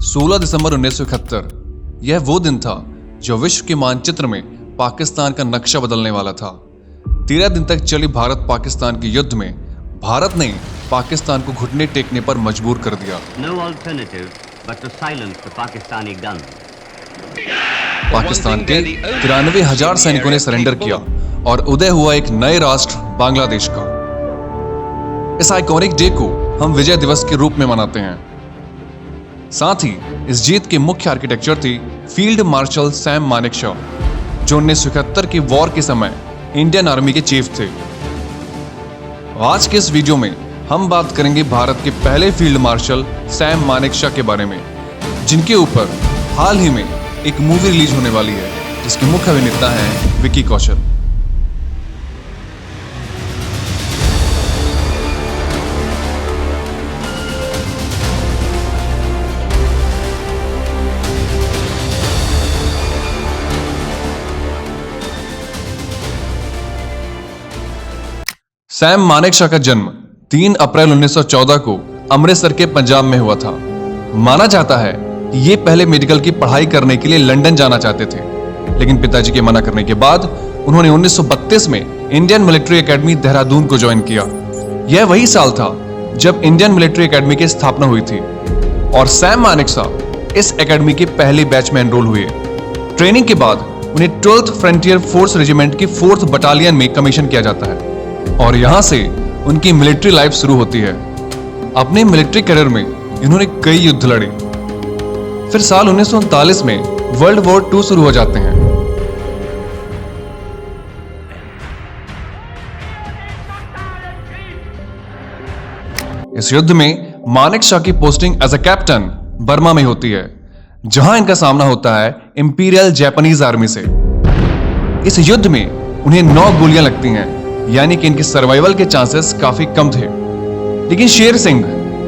16 दिसंबर 1971 यह वो दिन था जो विश्व के मानचित्र में पाकिस्तान का नक्शा बदलने वाला था। 13 दिन तक चली भारत पाकिस्तान के युद्ध में भारत ने पाकिस्तान को घुटने टेकने पर मजबूर कर दिया। No alternative but to silence the Pakistani guns. Pakistan के 93,000 सैनिकों ने सरेंडर किया और उदय हुआ एक नए राष्ट्र बांग्लादेश का। इस आइकॉनिक डे को हम विजय दिवस के रूप में मनाते हैं। साथ ही इस जीत के मुख्य आर्किटेक्चर थी फील्ड मार्शल सैम मानेकशॉ, जो 1971 की वॉर के समय इंडियन आर्मी के चीफ थे। आज के इस वीडियो में हम बात करेंगे भारत के पहले फील्ड मार्शल सैम मानेकशॉ के बारे में, जिनके ऊपर हाल ही में एक मूवी रिलीज होने वाली है, जिसके मुख्य अभिनेता हैं विकी कौशल। सैम मानेकशॉ का जन्म 3 अप्रैल 1914 को अमृतसर के पंजाब में हुआ था। माना जाता है कि ये पहले मेडिकल की पढ़ाई करने के लिए लंदन जाना चाहते थे, लेकिन पिताजी के मना करने के बाद उन्होंने 1932 में इंडियन मिलिट्री एकेडमी देहरादून को ज्वाइन किया। यह वही साल था जब इंडियन मिलिट्री एकेडमी की स्थापना हुई थी और सैम मानेकशॉ इस एकेडमी के पहले बैच में एनरोल हुए। ट्रेनिंग के बाद उन्हें 12th फ्रंटियर फोर्स रेजिमेंट की 4th बटालियन में कमीशन किया जाता है और यहां से उनकी मिलिट्री लाइफ शुरू होती है। अपने मिलिट्री करियर में इन्होंने कई युद्ध लड़े। फिर साल 1939 में वर्ल्ड वॉर 2 शुरू हो जाते हैं। इस युद्ध में मानेकशॉ की posting as a captain Burma में होती है, जहां इनका सामना होता है इंपीरियल जापानीज आर्मी से। इस युद्ध में उन्हें 9 गोलियां लगती हैं, यानी कि इनकी सर्वाइवल के चांसेस काफी कम थे। लेकिन शेर सिंह,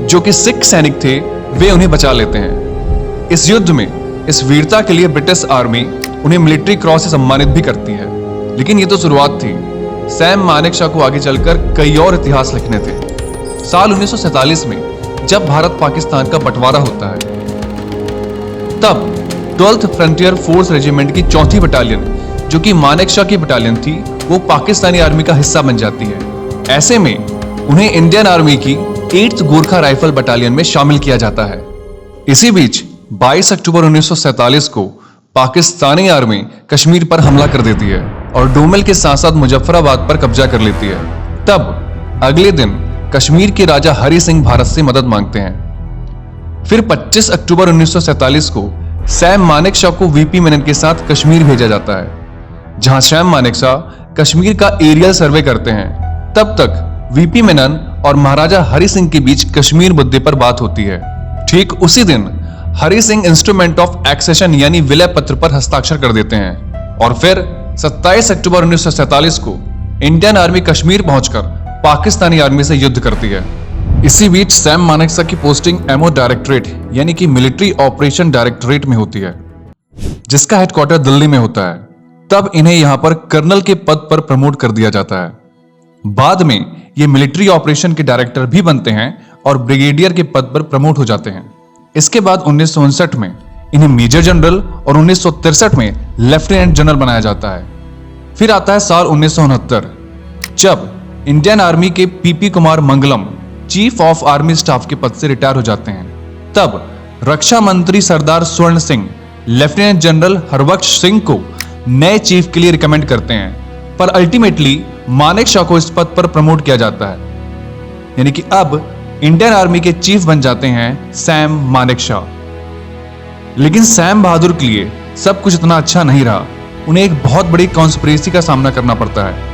जो कि सिख सैनिक थे, वे उन्हें बचा लेते हैं। इस युद्ध में इस वीरता के लिए ब्रिटिश आर्मी उन्हें मिलिट्री क्रॉस से सम्मानित भी करती है। लेकिन ये तो शुरुआत थी। सैम मानेकशॉ को आगे चलकर कई और इतिहास लिखने थे। साल 1947 में जब भारत पाकिस्तान का बंटवारा होता है, तब 12th फ्रंटियर फोर्स रेजिमेंट की 4थी बटालियन, जो कि मानेकशॉ की बटालियन थी, वो पाकिस्तानी आर्मी का हिस्सा बन जाती है। ऐसे में उन्हें इंडियन आर्मी की 8th गोरखा राइफल बटालियन में शामिल किया जाता है। इसी बीच 22 अक्टूबर 1947 को पाकिस्तानी आर्मी कश्मीर पर हमला कर देती है और डोमेल के साथ साथ मुजफ्फराबाद पर कब्जा कर लेती है। तब अगले दिन कश्मीर के राजा हरि सिंह भारत से मदद मांगते हैं। फिर 25 अक्टूबर 1947 को सैम मानेकशॉ को वीपी मेनन के साथ कश्मीर भेजा जाता है, जहां सैम मानेकशॉ कश्मीर का एरियल सर्वे करते हैं। तब तक वीपी मेनन और महाराजा हरि सिंह के बीच कश्मीर मुद्दे पर बात होती है। ठीक उसी दिन Hari Singh instrument of accession यानी विलय पत्र पर हस्ताक्षर कर देते हैं और फिर 27 अक्टूबर 1947 को इंडियन आर्मी कश्मीर पहुंचकर पाकिस्तानी आर्मी से युद्ध करती है। इसी बीच सैम मानेकशॉ की पोस्टिंग एमओ डायरेक्टरेट यानी कि मिलिट्री ऑपरेशन डायरेक्टरेट में होती है, जिसका हेडक्वार्टर दिल्ली में होता है। तब इन्हें यहां पर कर्नल के पद पर प्रमोट कर दिया जाता है। बाद में ये मिलिट्री ऑपरेशन के डायरेक्टर भी बनते हैं और ब्रिगेडियर के पद पर प्रमोट हो जाते हैं। इसके बाद 1959 में इन्हें मेजर जनरल और 1963 में लेफ्टिनेंट जनरल बनाया जाता है। फिर आता है साल 1969, जब इंडियन आर्मी के PP Kumar Mangalam chief of army staff के पद से रिटायर हो जाते हैं। तब रक्षा मंत्री सरदार स्वर्ण सिंह लेफ्टिनेंट जनरल हरबख्श सिंह को नए चीफ के लिए रिकमेंड करते हैं, पर अल्टीमेटली मानेकशॉ को इस पद पर प्रमोट किया जाता है, यानी कि अब इंडियन आर्मी के चीफ बन जाते हैं सैम मानेकशॉ। लेकिन सैम बहादुर के लिए सब कुछ इतना अच्छा नहीं रहा। उन्हें एक बहुत बड़ी कॉन्स्पिरेसी का सामना करना पड़ता है।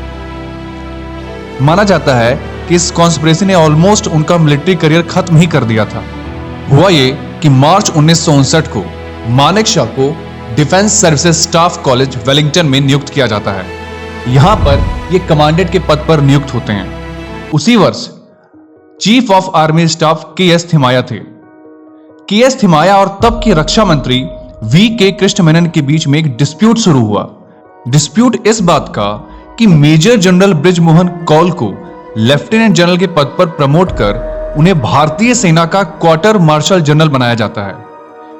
माना जाता है कि इस कॉन्स्पिरेसी ने ऑलमोस्ट उनका मिलिट्री करियर खत्म ही कर दिया था। हुआ ये कि मार्च 1959 को मानेकशॉ को defence services staff college Wellington में नियुक्त किया जाता है। यहां पर ये कमांडेंट के पद पर नियुक्त होते हैं। उसी वर्ष chief of army staff K S. Thimayya थे। के.एस. थिमाया और तब के रक्षा मंत्री वी.के. कृष्ण मेनन के बीच में एक डिस्प्यूट शुरू हुआ। डिस्प्यूट इस बात का कि मेजर जनरल ब्रिजमोहन कौल को लेफ्टिनेंट जनरल के पद पर प्रमोट कर उन्हें भारतीय सेना का क्वार्टर मार्शल जनरल बनाया जाता है।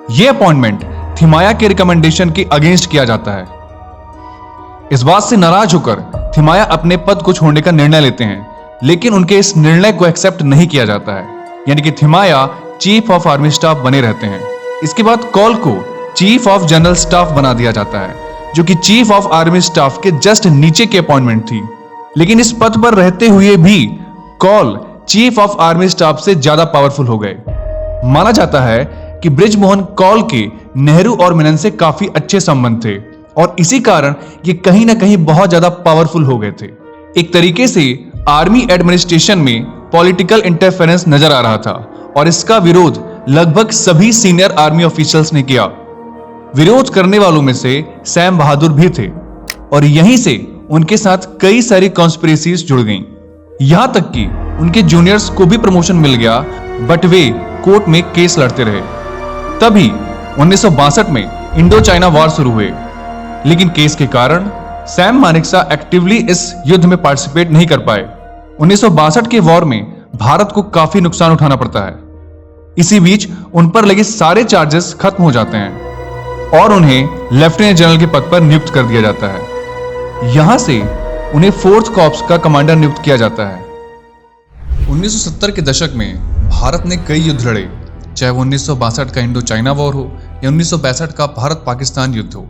यह अपॉइंटमेंट थिमाया के रिकमेंडेशन के अगेंस्ट किया जाता है। इस बात से नाराज होकर थिमाया अपने पद को छोड़ने का निर्णय लेते हैं, लेकिन उनके इस निर्णय को एक्सेप्ट नहीं किया जाता है, यानी कि थिमाया चीफ ऑफ आर्मी स्टाफ बने रहते हैं। इसके बाद कॉल को चीफ ऑफ जनरल स्टाफ बना दिया जाता है, जो कि चीफ ऑफ आर्मी स्टाफ के जस्ट नीचे की अपॉइंटमेंट थी। लेकिन इस पद पर रहते हुए भी call chief of army staff से ज्यादा पावरफुल हो गए। माना जाता है कि बृजमोहन कॉल के नेहरू और मेनन से काफी अच्छे संबंध थे और इसी कारण ये कहीं ना कहीं बहुत ज्यादा पावरफुल हो गए थे। एक तरीके से आर्मी एडमिनिस्ट्रेशन में पॉलिटिकल इंटरफेरेंस नजर आ रहा था और इसका विरोध लगभग सभी सीनियर आर्मी ऑफिशियल्स ने किया। विरोध करने वालों में से सैम बहादुर भी थे और यहीं से उनके साथ कई सारी कॉन्स्पिरेसीज जुड़ गईं। यहां तक कि उनके जूनियर्स को भी प्रमोशन मिल गया, बट वे कोर्ट में केस लड़ते रहे। तभी 1962 में इंडो चाइना वॉर शुरू हुए, लेकिन केस के कारण सैम मानेकशॉ एक्टिवली इस युद्ध में पार्टिसिपेट नहीं कर पाए। 1962 के वॉर में भारत को काफी नुकसान उठाना पड़ता है। इसी बीच उन पर लगे सारे चार्जेस खत्म हो जाते हैं और उन्हें लेफ्टिनेंट जनरल के पद पर नियुक्त कर दिया जाता है। यहां से उन्हें 4th कॉर्प्स का कमांडर नियुक्त किया जाता है। 1970 के दशक में भारत ने कई युद्ध लड़े, चाहे वो 1962 का इंडो चाइना वॉर हो या 1962 का भारत पाकिस्तान युद्ध हो।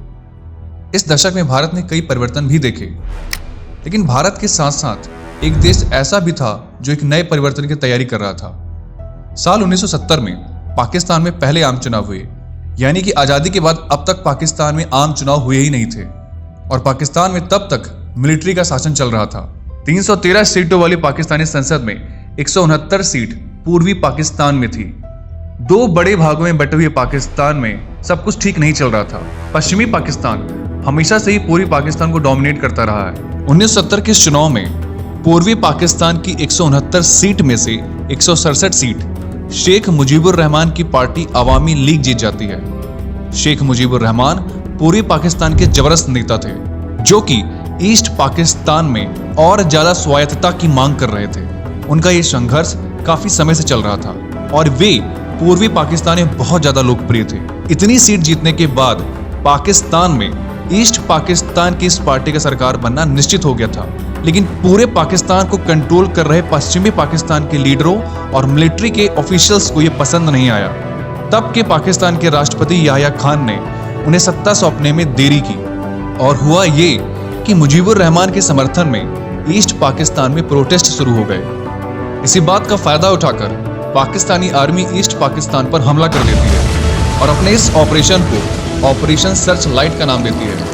इस दशक में भारत ने कई परिवर्तन भी देखे, लेकिन भारत के साथ साथ एक देश ऐसा भी था जो एक नए परिवर्तन की तैयारी कर रहा था। साल 1970 में पाकिस्तान में पहले आम चुनाव हुए, यानी कि आजादी के बाद अब तक पाकिस्तान में आम चुनाव हुए ही नहीं थे और पाकिस्तान में तब तक मिलिट्री का शासन चल रहा था। 313 सीटों वाली पाकिस्तानी संसद में 169 सीट पूर्वी पाकिस्तान में थी। दो बड़े भागों में बटे हुए पाकिस्तान में सब कुछ ठीक नहीं चल रहा था। पश्चिमी पाकिस्तान हमेशा से ही पूर्वी पाकिस्तान को डोमिनेट करता रहा है। 1970 के इस चुनाव में पूर्वी पाकिस्तान की 169 सीट में से 167 सीट शेख मुजीबुर रहमान की पार्टी अवामी लीग जीत जाती है। शेख मुजीबुर रहमान पूर्वी पाकिस्तान के जबरदस्त नेता थे, जो कि ईस्ट पाकिस्तान में और ज्यादा स्वायत्तता की मांग कर रहे थे। उनका ये संघर्ष काफी समय से चल रहा था और वे पूर्वी पाकिस्तान में बहुत ज्यादा लोकप्रिय थे। इतनी सीट जीतने के बाद पाकिस्तान में ईस्ट पाकिस्तान की इस पार्टी का सरकार बनना निश्चित हो गया था, लेकिन पूरे पाकिस्तान को कंट्रोल कर रहे पश्चिमी पाकिस्तान के लीडरों और मिलिट्री के ऑफिशियल्स को यह पसंद नहीं आया। तब के पाकिस्तान के राष्ट्रपति याह्या खान ने उन्हें सत्ता सौंपने में देरी की और हुआ ये कि मुजीबुर रहमान के समर्थन में ईस्ट पाकिस्तान में प्रोटेस्ट शुरू हो गए। इसी बात का फायदा उठाकर पाकिस्तानी आर्मी ईस्ट पाकिस्तान पर हमला कर देती है और अपने इस ऑपरेशन को ऑपरेशन सर्च लाइट का नाम देती है।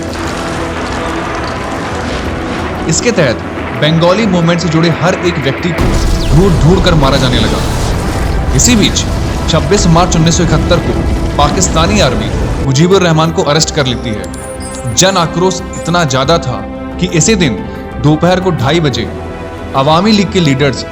इसके तहत बंगाली मूवमेंट से जुड़े हर एक व्यक्ति को ढूंढ ढूंढ कर मारा जाने लगा। इसी बीच 26 मार्च 1971 को पाकिस्तानी आर्मी मुजीबुर रहमान को अरेस्ट कर लेती है। जन आक्रोश इतना ज्यादा था कि इसी दिन दोपहर को 2:30 बजे अवामी लीग के लीडर्स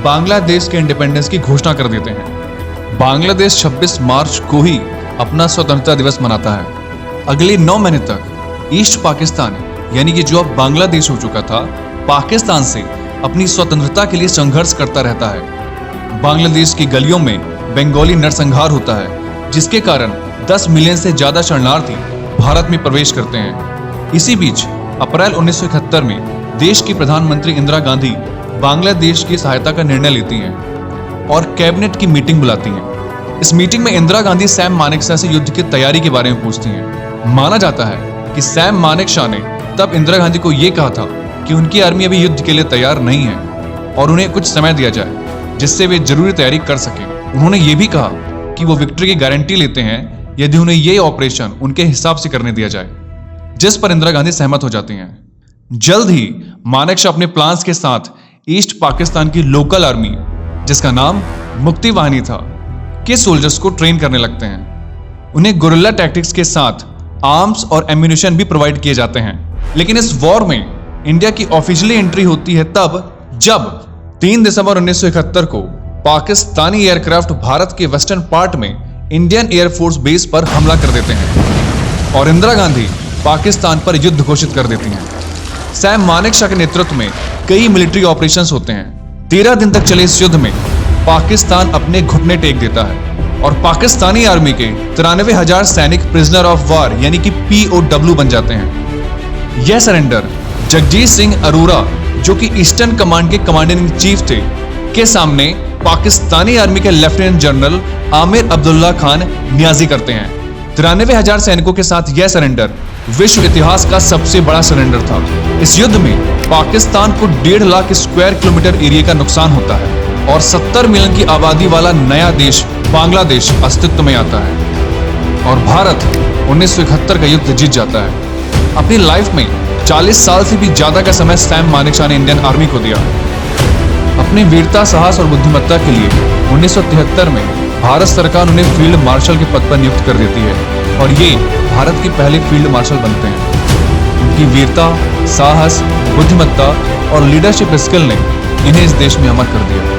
बांग्लादेश के इंडिपेंडेंस की घोषणा कर देते हैं। बांग्लादेश 26 मार्च को ही अपना स्वतंत्रता दिवस मनाता है। अगले 9 महीने तक ईस्ट पाकिस्तान, यानी कि जो अब बांग्लादेश हो चुका था, पाकिस्तान से अपनी स्वतंत्रता के लिए संघर्ष करता रहता है। बांग्लादेश की गलियों में बंगाली नरसंहार होता है, जिसके कारण 10 मिलियन से ज्यादा शरणार्थी भारत में प्रवेश करते हैं। इसी बीच अप्रैल 1971 में देश की प्रधानमंत्री इंदिरा गांधी बांग्लादेश की सहायता का निर्णय लेती हैं और कैबिनेट की मीटिंग बुलाती हैं। इस मीटिंग में इंदिरा गांधी सैम मानेकशॉ से युद्ध की तैयारी के बारे में पूछती हैं। माना जाता है कि सैम मानेकशॉ ने तब इंदिरा गांधी को यह कहा था कि उनकी आर्मी अभी युद्ध के लिए तैयार नहीं है और उन्हें कुछ समय दिया जाए जिससे वे जरूरी तैयारी कर सकें। उन्होंने ये भी कहा कि वो विक्ट्री की गारंटी लेते हैं यदि उन्हें ये ऑपरेशन उनके हिसाब से करने दिया जाए, जिस पर इंदिरा गांधी सहमत हो जाती हैं। जल्द ही मानेकशॉ अपने प्लान्स के साथ ईस्ट पाकिस्तान की लोकल आर्मी, जिसका नाम मुक्ति वाहिनी था, के सोल्जर्स को ट्रेन करने लगते हैं। उन्हें गुरिल्ला टैक्टिक्स के साथ आर्म्स और एम्यूनिशन भी प्रोवाइड किए जाते हैं। लेकिन इस वॉर में इंडिया की ऑफिशियली एंट्री होती है तब जब 3 दिसंबर 1971 को पाकिस्तानी एयरक्राफ्ट भारत के वेस्टर्न पार्ट में इंडियन एयरफोर्स बेस पर हमला कर देते हैं और इंदिरा गांधी पाकिस्तान पर युद्ध घोषित कर देती हैं। सैम मानेकशॉ के नेतृत्व में कई मिलिट्री ऑपरेशंस होते हैं। 13 दिन तक चले इस युद्ध में पाकिस्तान अपने घुटने टेक देता है और पाकिस्तानी आर्मी के 93,000 सैनिक प्रिजनर ऑफ वॉर यानी कि POW बन जाते हैं। यह सरेंडर जगजीत सिंह अरोरा, जो कि ईस्टर्न कमांड के कमांडर इन चीफ थे, के सामने पाकिस्तानी आर्मी के लेफ्टिनेंट जनरल आमिर अब्दुल्ला खान नियाजी करते हैं। 93,000 सैनिकों के साथ यह सरेंडर विश्व इतिहास का सबसे बड़ा सरेंडर था। इस युद्ध में पाकिस्तान को 1.5 लाख स्क्वायर किलोमीटर एरिया का नुकसान होता है और 70 मिलियन की आबादी वाला नया देश बांग्लादेश अस्तित्व में आता है और भारत 1971 का युद्ध जीत जाता है। अपनी लाइफ में 40 साल से भी ज्यादा का समय सैम मानेकशॉ ने इंडियन आर्मी को दिया। अपनी वीरता, साहस और बुद्धिमत्ता के लिए 1973 में भारत सरकार उन्हें फील्ड मार्शल के पद पर नियुक्त कर देती है और ये भारत के पहले फील्ड मार्शल बनते हैं। उनकी वीरता, साहस, बुद्धिमत्ता और लीडरशिप स्किल ने इन्हें इस देश में अमर कर दिया।